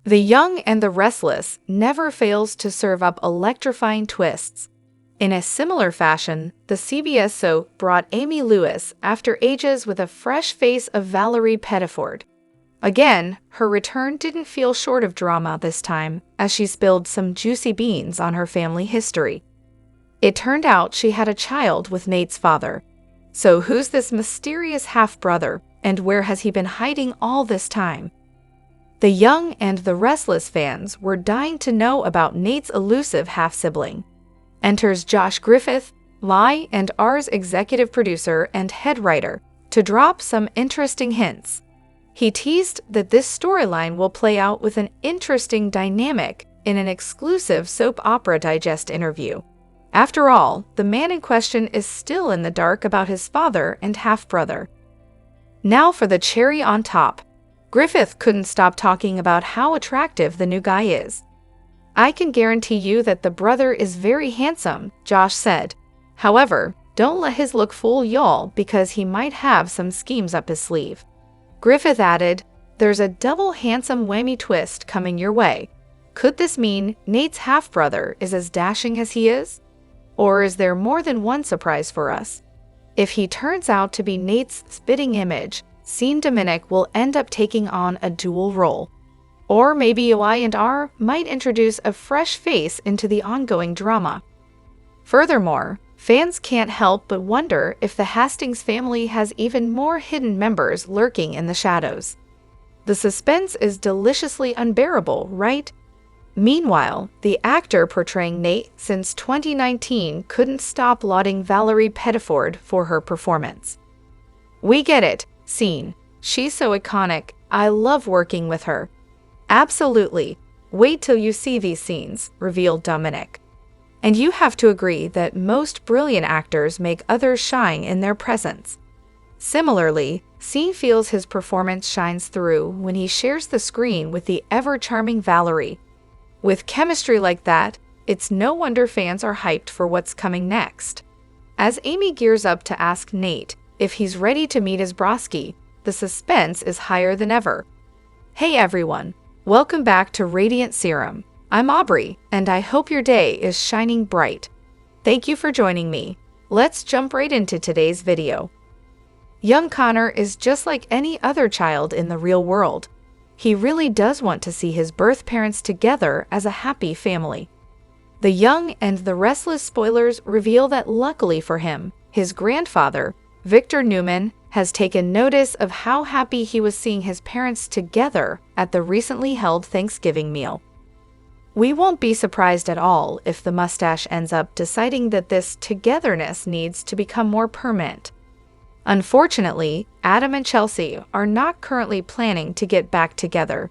The Young and the Restless never fails to serve up electrifying twists. In a similar fashion, the CBS soap brought Amy Lewis after ages with a fresh face of Valerie Pettiford. Again, her return didn't feel short of drama this time, as she spilled some juicy beans on her family history. It turned out she had a child with Nate's father. So who's this mysterious half-brother, and where has he been hiding all this time? The Young and the Restless fans were dying to know about Nate's elusive half-sibling. Enters Josh Griffith, Lie and R's executive producer and head writer, to drop some interesting hints. He teased that this storyline will play out with an interesting dynamic in an exclusive Soap Opera Digest interview. After all, the man in question is still in the dark about his father and half-brother. Now for the cherry on top. Griffith couldn't stop talking about how attractive the new guy is. "I can guarantee you that the brother is very handsome," Josh said. "However, don't let his look fool y'all because he might have some schemes up his sleeve." Griffith added, "There's a double handsome whammy twist coming your way. Could this mean Nate's half-brother is as dashing as he is? Or is there more than one surprise for us? If he turns out to be Nate's spitting image, Sean Dominic will end up taking on a dual role. Or maybe Y&R might introduce a fresh face into the ongoing drama." Furthermore, fans can't help but wonder if the Hastings family has even more hidden members lurking in the shadows. The suspense is deliciously unbearable, right? Meanwhile, the actor portraying Nate since 2019 couldn't stop lauding Valerie Pettiford for her performance. "We get it, Sean. She's so iconic. I love working with her." "Absolutely. Wait till you see these scenes," revealed Dominic. And you have to agree that most brilliant actors make others shine in their presence. Similarly, Sean feels his performance shines through when he shares the screen with the ever-charming Valerie. With chemistry like that, it's no wonder fans are hyped for what's coming next. As Amy gears up to ask Nate if he's ready to meet his broski, the suspense is higher than ever. Hey everyone, welcome back to Radiant Serum. I'm Aubrey, and I hope your day is shining bright. Thank you for joining me. Let's jump right into today's video. Young Connor is just like any other child in the real world. He really does want to see his birth parents together as a happy family. The Young and the Restless spoilers reveal that luckily for him, his grandfather, Victor Newman, has taken notice of how happy he was seeing his parents together at the recently held Thanksgiving meal. We won't be surprised at all if the mustache ends up deciding that this togetherness needs to become more permanent. Unfortunately, Adam and Chelsea are not currently planning to get back together.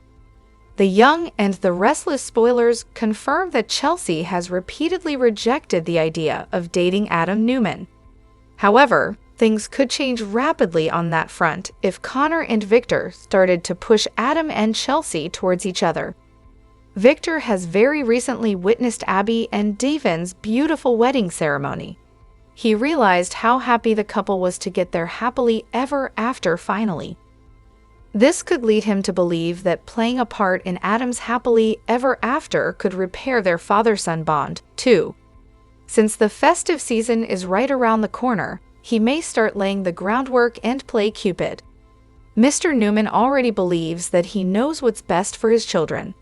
The Young and the Restless spoilers confirm that Chelsea has repeatedly rejected the idea of dating Adam Newman. However, things could change rapidly on that front if Connor and Victor started to push Adam and Chelsea towards each other. Victor has very recently witnessed Abby and Davin's beautiful wedding ceremony. He realized how happy the couple was to get their happily ever after finally. This could lead him to believe that playing a part in Adam's happily ever after could repair their father-son bond, too. Since the festive season is right around the corner, he may start laying the groundwork and play Cupid. Mr. Newman already believes that he knows what's best for his children.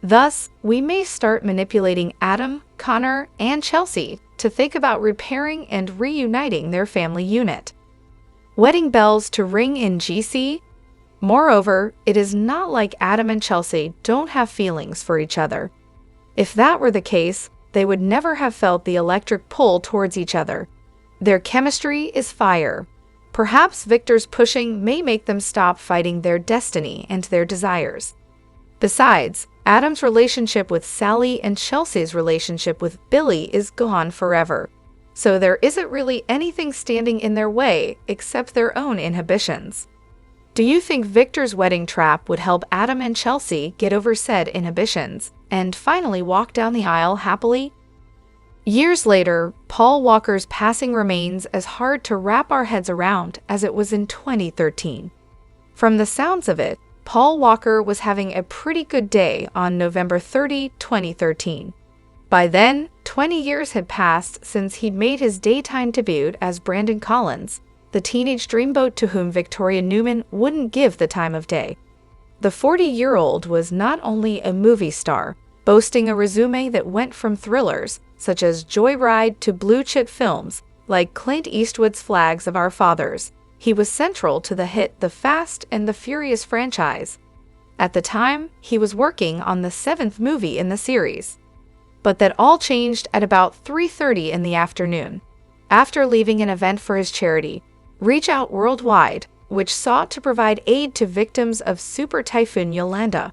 Thus, we may start manipulating Adam, Connor, and Chelsea to think about repairing and reuniting their family unit. Wedding bells to ring in GC? Moreover, it is not like Adam and Chelsea don't have feelings for each other. If that were the case, they would never have felt the electric pull towards each other. Their chemistry is fire. Perhaps Victor's pushing may make them stop fighting their destiny and their desires. Besides, Adam's relationship with Sally and Chelsea's relationship with Billy is gone forever. So there isn't really anything standing in their way except their own inhibitions. Do you think Victor's wedding trap would help Adam and Chelsea get over said inhibitions and finally walk down the aisle happily? Years later, Paul Walker's passing remains as hard to wrap our heads around as it was in 2013. From the sounds of it, Paul Walker was having a pretty good day on November 30, 2013. By then, 20 years had passed since he'd made his daytime debut as Brandon Collins, the teenage dreamboat to whom Victoria Newman wouldn't give the time of day. The 40-year-old was not only a movie star, boasting a resume that went from thrillers such as Joyride to blue-chip films like Clint Eastwood's Flags of Our Fathers. He was central to the hit The Fast and the Furious franchise. At the time, he was working on the 7th movie in the series. But that all changed at about 3:30 in the afternoon, after leaving an event for his charity, Reach Out Worldwide, which sought to provide aid to victims of Super Typhoon Yolanda.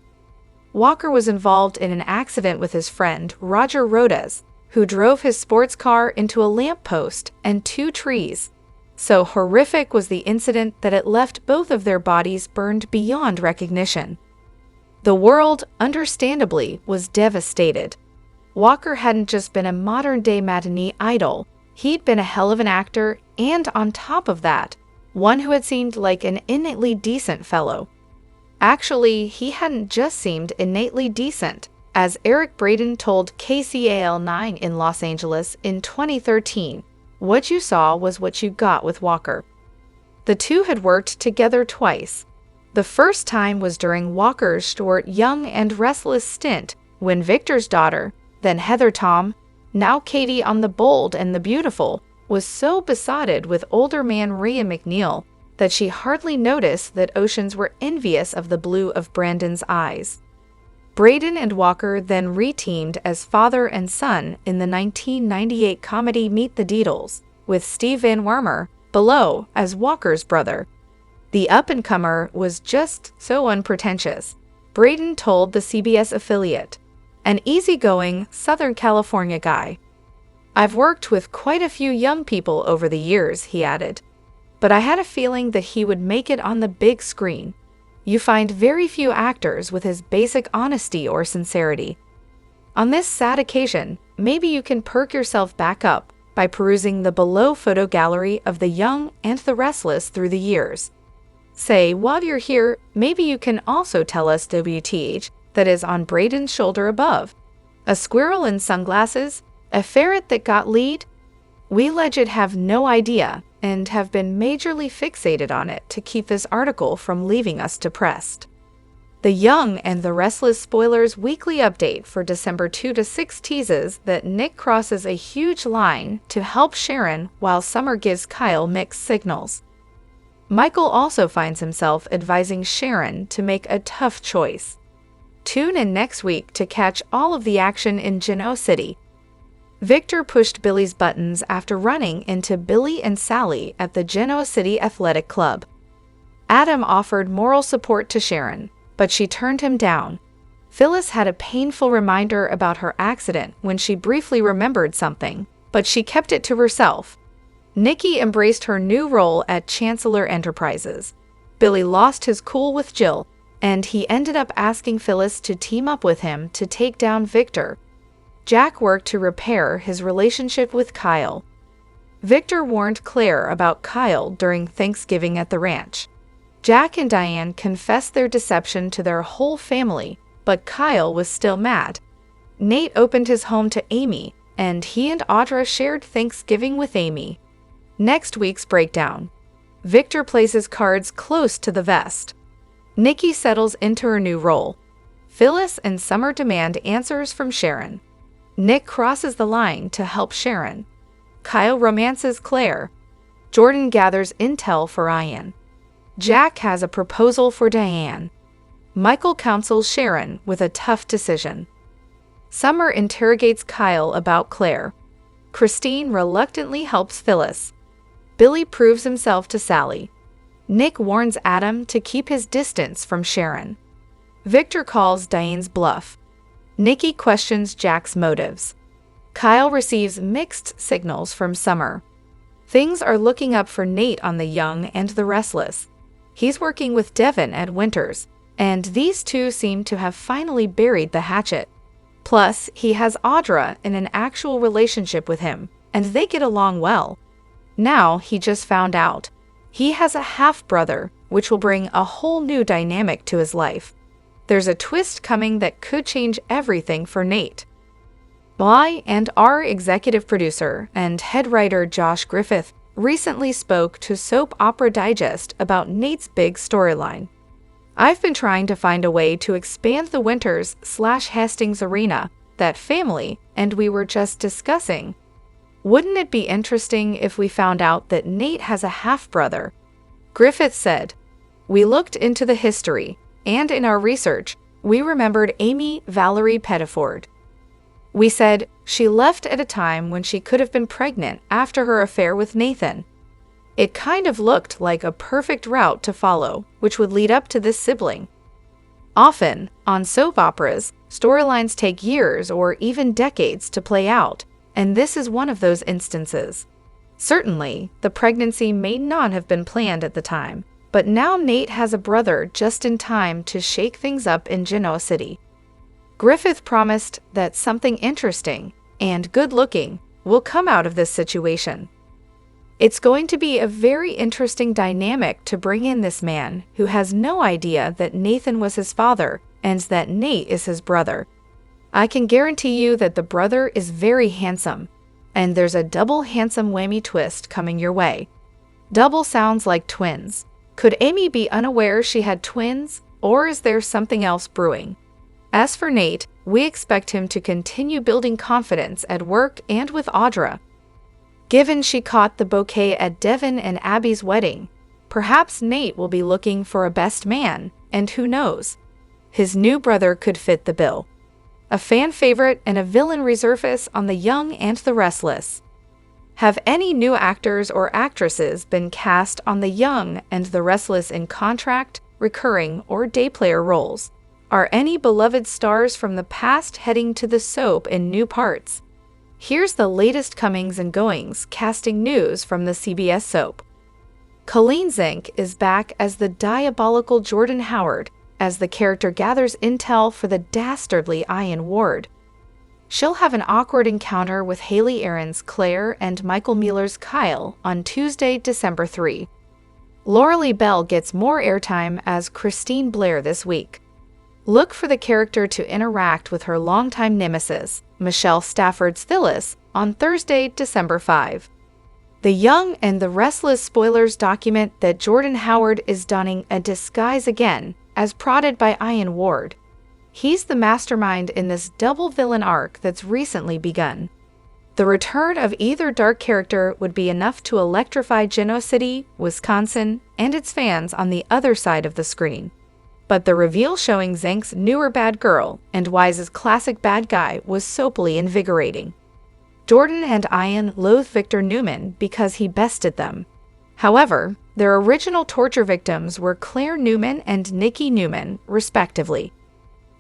Walker was involved in an accident with his friend Roger Rodez, who drove his sports car into a lamppost and 2 trees. So horrific was the incident that it left both of their bodies burned beyond recognition. The world, understandably, was devastated. Walker hadn't just been a modern-day matinee idol, he'd been a hell of an actor, and on top of that, one who had seemed like an innately decent fellow. Actually, he hadn't just seemed innately decent, as Eric Braeden told KCAL9 in Los Angeles in 2013, "What you saw was what you got with Walker." The two had worked together twice. The first time was during Walker's short Young and Restless stint, when Victor's daughter, then Heather Tom, now Katie on The Bold and the Beautiful, was so besotted with older man Rhea McNeil that she hardly noticed that oceans were envious of the blue of Brandon's eyes. Braeden and Walker then re-teamed as father and son in the 1998 comedy Meet the Deedles, with Steve Van Warmer, below, as Walker's brother. The up-and-comer was just so unpretentious, Braeden told the CBS affiliate. An easygoing Southern California guy. "I've worked with quite a few young people over the years," he added. "But I had a feeling that he would make it on the big screen. You find very few actors with his basic honesty or sincerity." On this sad occasion, maybe you can perk yourself back up by perusing the below photo gallery of the young and the restless through the years. Say, while you're here, maybe you can also tell us WTH that is on Braden's shoulder above. A squirrel in sunglasses? A ferret that got lead? We legit have no idea and have been majorly fixated on it to keep this article from leaving us depressed. The Young and the Restless Spoilers weekly update for December 2 to 6 teases that Nick crosses a huge line to help Sharon while Summer gives Kyle mixed signals. Michael also finds himself advising Sharon to make a tough choice. Tune in next week to catch all of the action in Genoa City. Victor pushed Billy's buttons after running into Billy and Sally at the Genoa City Athletic Club. Adam offered moral support to Sharon, but she turned him down. Phyllis had a painful reminder about her accident when she briefly remembered something, but she kept it to herself. Nikki embraced her new role at Chancellor Enterprises. Billy lost his cool with Jill, and he ended up asking Phyllis to team up with him to take down Victor. Jack worked to repair his relationship with Kyle. Victor warned Claire about Kyle during Thanksgiving at the ranch. Jack and Diane confessed their deception to their whole family, but Kyle was still mad. Nate opened his home to Amy, and he and Audra shared Thanksgiving with Amy. Next week's breakdown. Victor places cards close to the vest. Nikki settles into her new role. Phyllis and Summer demand answers from Sharon. Nick crosses the line to help Sharon. Kyle romances Claire. Jordan gathers intel for Ian. Jack has a proposal for Diane. Michael counsels Sharon with a tough decision. Summer interrogates Kyle about Claire. Christine reluctantly helps Phyllis. Billy proves himself to Sally. Nick warns Adam to keep his distance from Sharon. Victor calls Diane's bluff. Nikki questions Jack's motives. Kyle receives mixed signals from Summer. Things are looking up for Nate on the Young and the Restless. He's working with Devin at Winters, and these two seem to have finally buried the hatchet. Plus, he has Audra in an actual relationship with him, and they get along well. Now he just found out. He has a half-brother, which will bring a whole new dynamic to his life. There's a twist coming that could change everything for Nate. I and our executive producer and head writer Josh Griffith recently spoke to Soap Opera Digest about Nate's big storyline. I've been trying to find a way to expand the Winters/Hastings arena, that family, and we were just discussing. Wouldn't it be interesting if we found out that Nate has a half-brother? Griffith said, "We looked into the history, and in our research, we remembered Amy Valerie Pettiford. We said she left at a time when she could have been pregnant after her affair with Nathan. It kind of looked like a perfect route to follow, which would lead up to this sibling. Often, on soap operas, storylines take years or even decades to play out, and this is one of those instances. Certainly, the pregnancy may not have been planned at the time, but now Nate has a brother just in time to shake things up in Genoa City." Griffith promised that something interesting and good-looking will come out of this situation. "It's going to be a very interesting dynamic to bring in this man who has no idea that Nathan was his father and that Nate is his brother. I can guarantee you that the brother is very handsome, and there's a double handsome whammy twist coming your way." Double sounds like twins. Could Amy be unaware she had twins, or is there something else brewing? As for Nate, we expect him to continue building confidence at work and with Audra. Given she caught the bouquet at Devin and Abby's wedding, perhaps Nate will be looking for a best man, and who knows? His new brother could fit the bill. A fan favorite and a villain resurface on The Young and the Restless. Have any new actors or actresses been cast on The Young and the Restless in contract, recurring, or day player roles? Are any beloved stars from the past heading to the soap in new parts? Here's the latest comings and goings casting news from the CBS soap. Colleen Zink is back as the diabolical Jordan Howard as the character gathers intel for the dastardly Ian Ward. She'll have an awkward encounter with Haley Aaron's Claire and Michael Mueller's Kyle on Tuesday, December 3. Lauralee Bell gets more airtime as Christine Blair this week. Look for the character to interact with her longtime nemesis, Michelle Stafford's Phyllis, on Thursday, December 5. The Young and the Restless spoilers document that Jordan Howard is donning a disguise again, as prodded by Ian Ward. He's the mastermind in this double villain arc that's recently begun. The return of either dark character would be enough to electrify Genoa City, Wisconsin, and its fans on the other side of the screen. But the reveal showing Zink's newer bad girl and Wise's classic bad guy was soapily invigorating. Jordan and Ian loathe Victor Newman because he bested them. However, their original torture victims were Claire Newman and Nikki Newman, respectively.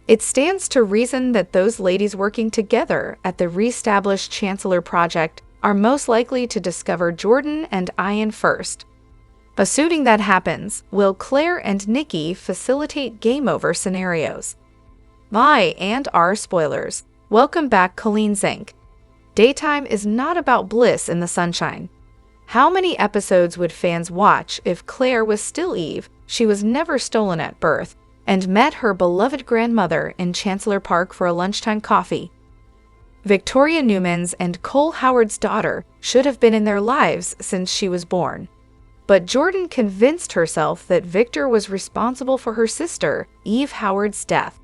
It stands to reason that those ladies working together at the re-established Chancellor Project are most likely to discover Jordan and Ian first. Assuming that happens, will Claire and Nikki facilitate game-over scenarios? My and our spoilers. Welcome back, Colleen Zink. Daytime is not about bliss in the sunshine. How many episodes would fans watch if Claire was still Eve, she was never stolen at birth, and met her beloved grandmother in Chancellor Park for a lunchtime coffee? Victoria Newman's and Cole Howard's daughter should have been in their lives since she was born. But Jordan convinced herself that Victor was responsible for her sister, Eve Howard's death.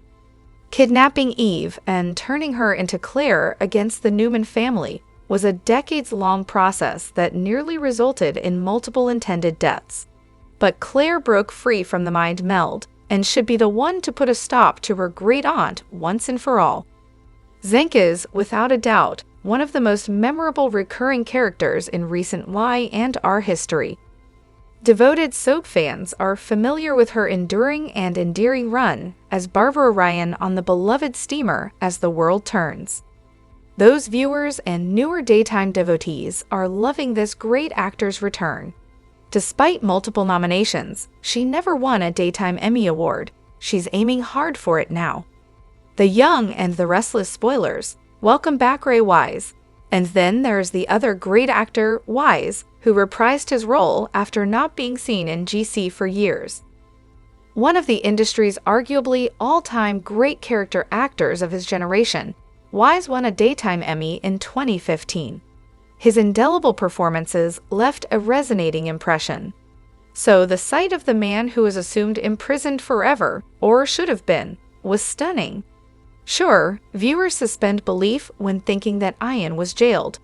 Kidnapping Eve and turning her into Claire against the Newman family was a decades-long process that nearly resulted in multiple intended deaths. But Claire broke free from the mind meld and should be the one to put a stop to her great-aunt once and for all. Zink is, without a doubt, one of the most memorable recurring characters in recent Y and R history. Devoted soap fans are familiar with her enduring and endearing run as Barbara Ryan on the beloved steamer As the World Turns. Those viewers and newer daytime devotees are loving this great actor's return. Despite multiple nominations, she never won a Daytime Emmy Award. She's aiming hard for it now. The Young and the Restless spoilers. Welcome back, Ray Wise. And then there's the other great actor, Wise, who reprised his role after not being seen in GC for years. One of the industry's arguably all-time great character actors of his generation, Wise won a Daytime Emmy in 2015. His indelible performances left a resonating impression. So the sight of the man who was assumed imprisoned forever, or should have been, was stunning. Sure, viewers suspend belief when thinking that Ian was jailed.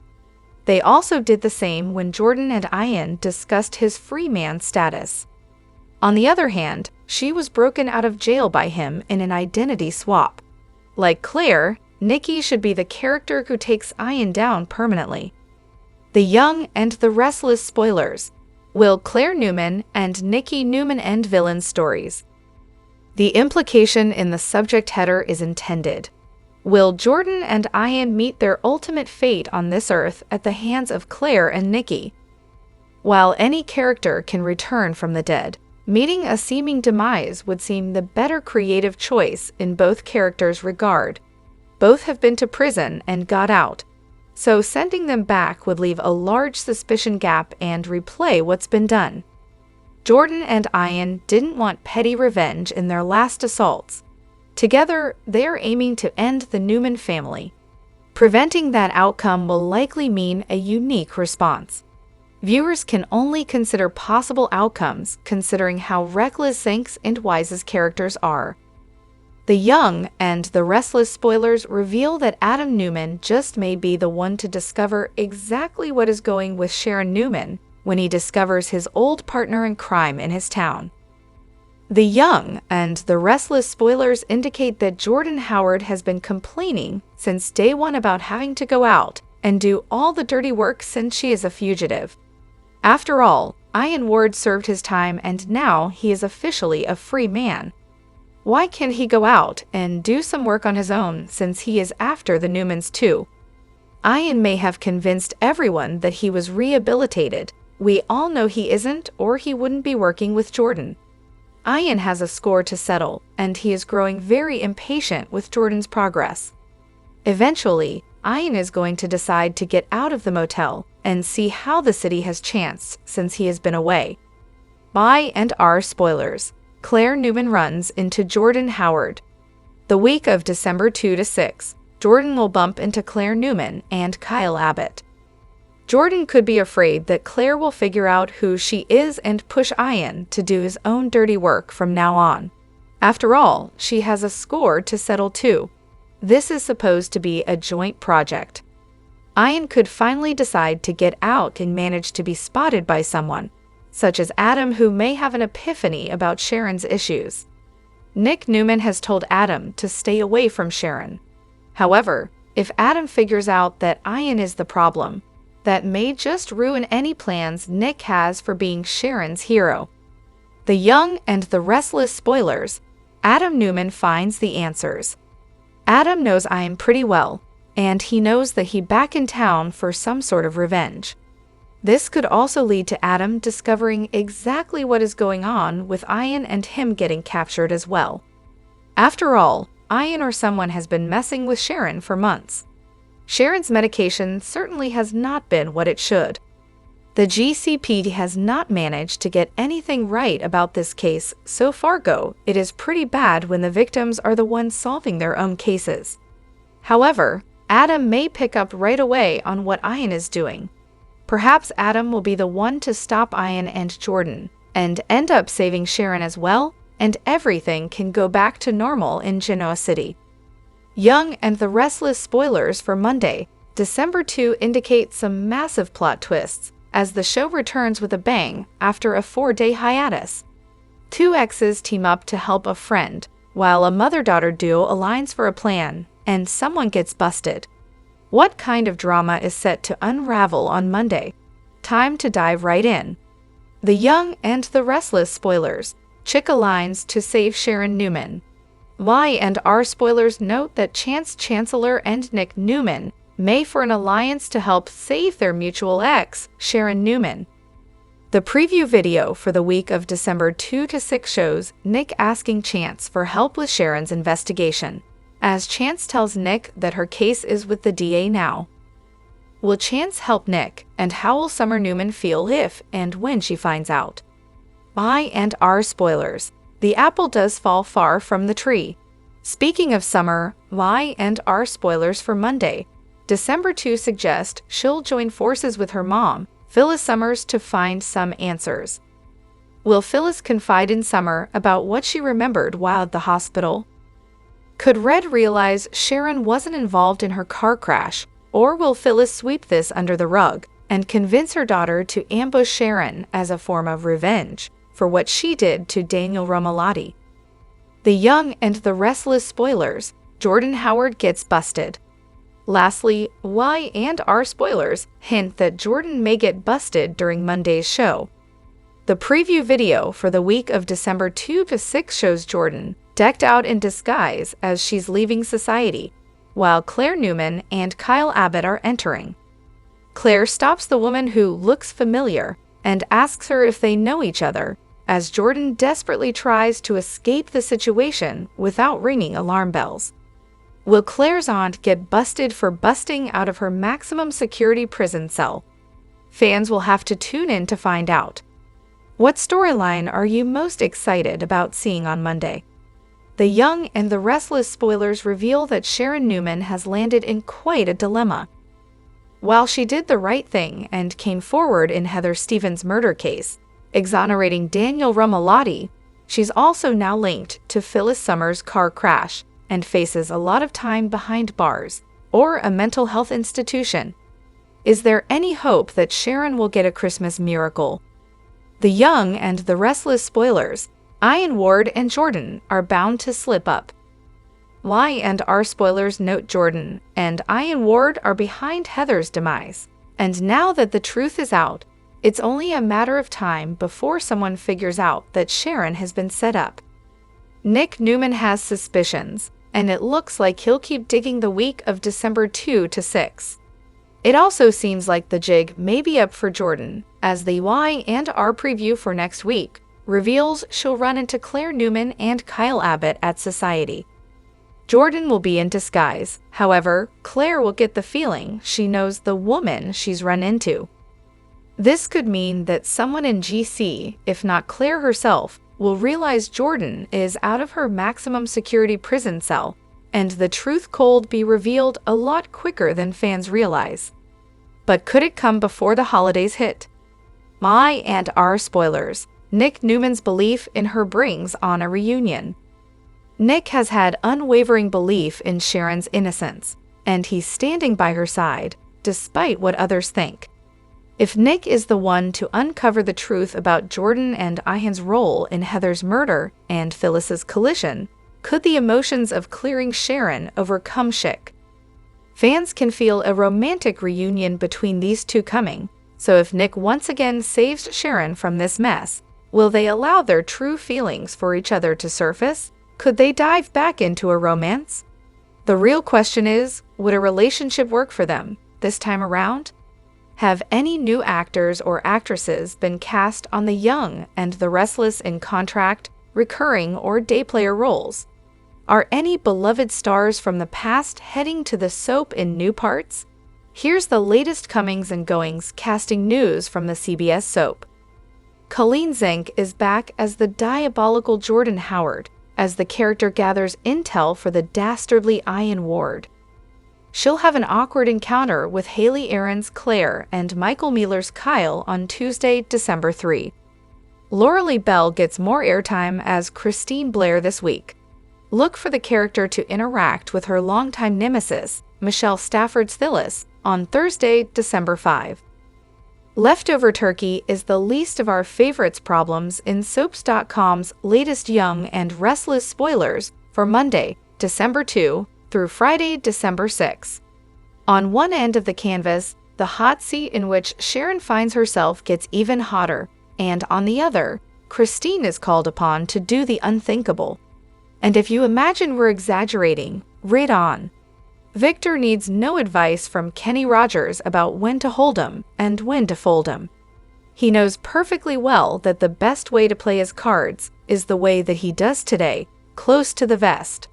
They also did the same when Jordan and Ian discussed his free man status. On the other hand, she was broken out of jail by him in an identity swap. Like Claire, Nikki should be the character who takes Ian down permanently. The Young and the Restless spoilers. Will Claire Newman and Nikki Newman end villain stories? The implication in the subject header is intended. Will Jordan and Ian meet their ultimate fate on this earth at the hands of Claire and Nikki? While any character can return from the dead, meeting a seeming demise would seem the better creative choice in both characters' regard. Both have been to prison and got out, so sending them back would leave a large suspicion gap and replay what's been done. Jordan and Ian didn't want petty revenge in their last assaults. Together, they are aiming to end the Newman family. Preventing that outcome will likely mean a unique response. Viewers can only consider possible outcomes considering how reckless Zinks and Wise's characters are. The Young and the Restless spoilers reveal that Adam Newman just may be the one to discover exactly what is going with Sharon Newman when he discovers his old partner in crime in his town. The Young and the Restless spoilers indicate that Jordan Howard has been complaining since day one about having to go out and do all the dirty work since she is a fugitive. After all, Ian Ward served his time and now he is officially a free man. Why can't he go out and do some work on his own since he is after the Newmans too? Ian may have convinced everyone that he was rehabilitated. We all know he isn't, or he wouldn't be working with Jordan. Ian has a score to settle, and he is growing very impatient with Jordan's progress. Eventually, Ian is going to decide to get out of the motel and see how the city has chanced since he has been away. By and our spoilers. Claire Newman runs into Jordan Howard. The week of December 2 to 6, Jordan will bump into Claire Newman and Kyle Abbott. Jordan could be afraid that Claire will figure out who she is and push Ian to do his own dirty work from now on. After all, she has a score to settle too. This is supposed to be a joint project. Ian could finally decide to get out and manage to be spotted by someone, such as Adam, who may have an epiphany about Sharon's issues. Nick Newman has told Adam to stay away from Sharon. However, if Adam figures out that Ian is the problem, that may just ruin any plans Nick has for being Sharon's hero. The Young and the Restless spoilers. Adam Newman finds the answers. Adam knows Ian pretty well, and he knows that he's back in town for some sort of revenge. This could also lead to Adam discovering exactly what is going on with Ian and him getting captured as well. After all, Ian or someone has been messing with Sharon for months. Sharon's medication certainly has not been what it should. The GCPD has not managed to get anything right about this case so far. It is pretty bad when the victims are the ones solving their own cases. However, Adam may pick up right away on what Ian is doing. Perhaps Adam will be the one to stop Ian and Jordan, and end up saving Sharon as well, and everything can go back to normal in Genoa City. Young and the Restless spoilers for Monday, December 2 indicate some massive plot twists, as the show returns with a bang after a 4-day hiatus. Two exes team up to help a friend, while a mother-daughter duo aligns for a plan, and someone gets busted. What kind of drama is set to unravel on Monday? Time to dive right in. The Young and the Restless spoilers. Chick aligns to save Sharon Newman. Y and R spoilers note that Chance Chancellor and Nick Newman may for an alliance to help save their mutual ex, Sharon Newman. The preview video for the week of December 2 to 6 shows Nick asking Chance for help with Sharon's investigation, as Chance tells Nick that her case is with the DA now. Will chance help Nick, and how will Summer Newman feel if and when she finds out? I&R spoilers. The apple does fall far from the tree. Speaking of Summer, I&R spoilers for Monday. December 2 suggest she'll join forces with her mom, Phyllis Summers, to find some answers. Will Phyllis confide in Summer about what she remembered while at the hospital? Could Red realize Sharon wasn't involved in her car crash, or will Phyllis sweep this under the rug and convince her daughter to ambush Sharon as a form of revenge for what she did to Daniel Romalotti? The Young and the Restless spoilers. Jordan Howard gets busted. Lastly, Y&R spoilers hint that Jordan may get busted during Monday's show. The preview video for the week of December 2 to 6 shows Jordan decked out in disguise as she's leaving society, while Claire Newman and Kyle Abbott are entering. Claire stops the woman who looks familiar and asks her if they know each other, as Jordan desperately tries to escape the situation without ringing alarm bells. Will Claire's aunt get busted for busting out of her maximum security prison cell? Fans will have to tune in to find out. What storyline are you most excited about seeing on Monday? The Young and the Restless spoilers reveal that Sharon Newman has landed in quite a dilemma. While she did the right thing and came forward in Heather Stevens' murder case, exonerating Daniel Romalotti, she's also now linked to Phyllis Summers' car crash and faces a lot of time behind bars or a mental health institution. Is there any hope that Sharon will get a Christmas miracle? The Young and the Restless spoilers. Ian Ward and Jordan are bound to slip up. Y&R spoilers note Jordan and Ian Ward are behind Heather's demise. And now that the truth is out, it's only a matter of time before someone figures out that Sharon has been set up. Nick Newman has suspicions, and it looks like he'll keep digging the week of December 2 to 6. It also seems like the jig may be up for Jordan, as the Y&R preview for next week reveals she'll run into Claire Newman and Kyle Abbott at Society. Jordan will be in disguise. However, Claire will get the feeling she knows the woman she's run into. This could mean that someone in GC, if not Claire herself, will realize Jordan is out of her maximum security prison cell, and the truth cold be revealed a lot quicker than fans realize. But could it come before the holidays hit? Y&R spoilers. Nick Newman's belief in her brings on a reunion. Nick has had unwavering belief in Sharon's innocence, and he's standing by her side, despite what others think. If Nick is the one to uncover the truth about Jordan and Ian's role in Heather's murder and Phyllis's collision, could the emotions of clearing Sharon overcome Schick? Fans can feel a romantic reunion between these two coming, so if Nick once again saves Sharon from this mess, will they allow their true feelings for each other to surface? Could they dive back into a romance? The real question is, would a relationship work for them this time around? Have any new actors or actresses been cast on the Young and the Restless in contract, recurring, or day player roles? Are any beloved stars from the past heading to the soap in new parts? Here's the latest comings and goings casting news from the CBS soap. Colleen Zink is back as the diabolical Jordan Howard, as the character gathers intel for the dastardly Ian Ward. She'll have an awkward encounter with Haley Aaron's Claire and Michael Mealer's Kyle on Tuesday, December 3. Laura Lee Bell gets more airtime as Christine Blair this week. Look for the character to interact with her longtime nemesis, Michelle Stafford's Phyllis, on Thursday, December 5. Leftover turkey is the least of our favorites problems in Soaps.com's latest Young and Restless spoilers for Monday, December 2 through Friday, December 6. On one end of the canvas, the hot seat in which Sharon finds herself gets even hotter, and on the other, Christine is called upon to do the unthinkable. And if you imagine we're exaggerating, read on. Victor needs no advice from Kenny Rogers about when to hold 'em and when to fold 'em. He knows perfectly well that the best way to play his cards is the way that he does today, close to the vest.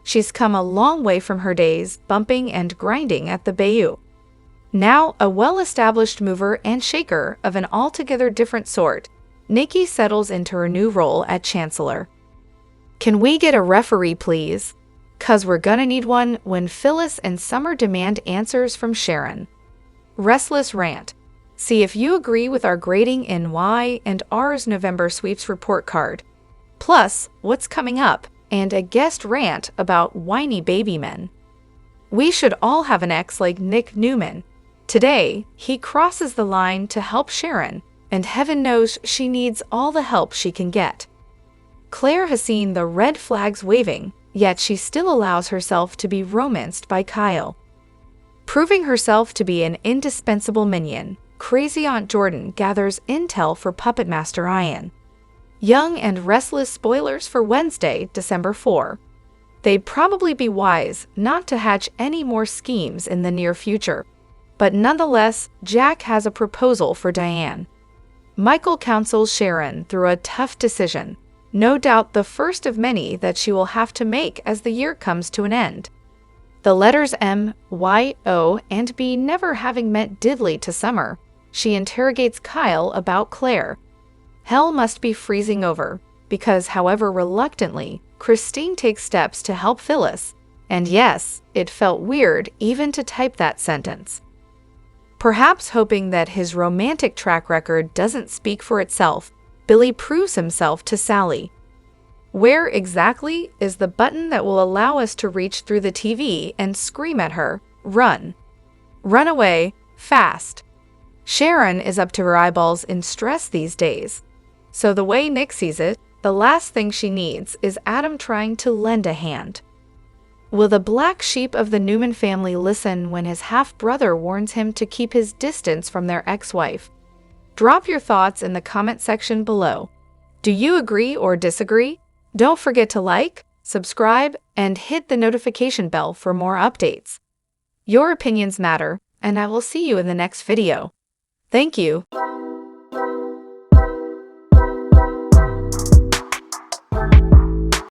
She's come a long way from her days bumping and grinding at the Bayou. Now a well-established mover and shaker of an altogether different sort, Nikki settles into her new role at Chancellor. "Can we get a referee, please? 'Cause we're gonna need one when Phyllis and Summer demand answers from Sharon." Restless rant. See if you agree with our grading in Y and R's November sweeps report card. Plus, what's coming up, and a guest rant about whiny baby men. We should all have an ex like Nick Newman. Today, he crosses the line to help Sharon, and heaven knows she needs all the help she can get. Claire has seen the red flags waving, yet she still allows herself to be romanced by Kyle. Proving herself to be an indispensable minion, Crazy Aunt Jordan gathers intel for Puppet Master Ian. Young and Restless spoilers for Wednesday, December 4. They'd probably be wise not to hatch any more schemes in the near future. But nonetheless, Jack has a proposal for Diane. Michael counsels Sharon through a tough decision, no doubt the first of many that she will have to make as the year comes to an end. The letters M, Y, O, and B never having meant diddly to Summer, she interrogates Kyle about Claire. Hell must be freezing over, because however reluctantly, Christine takes steps to help Phyllis, and yes, it felt weird even to type that sentence. Perhaps hoping that his romantic track record doesn't speak for itself, Billy proves himself to Sally. Where exactly is the button that will allow us to reach through the TV and scream at her, "Run! Run away, fast!" Sharon is up to her eyeballs in stress these days. So the way Nick sees it, the last thing she needs is Adam trying to lend a hand. Will the black sheep of the Newman family listen when his half-brother warns him to keep his distance from their ex-wife? Drop your thoughts in the comment section below. Do you agree or disagree? Don't forget to like, subscribe, and hit the notification bell for more updates. Your opinions matter, and I will see you in the next video. Thank you.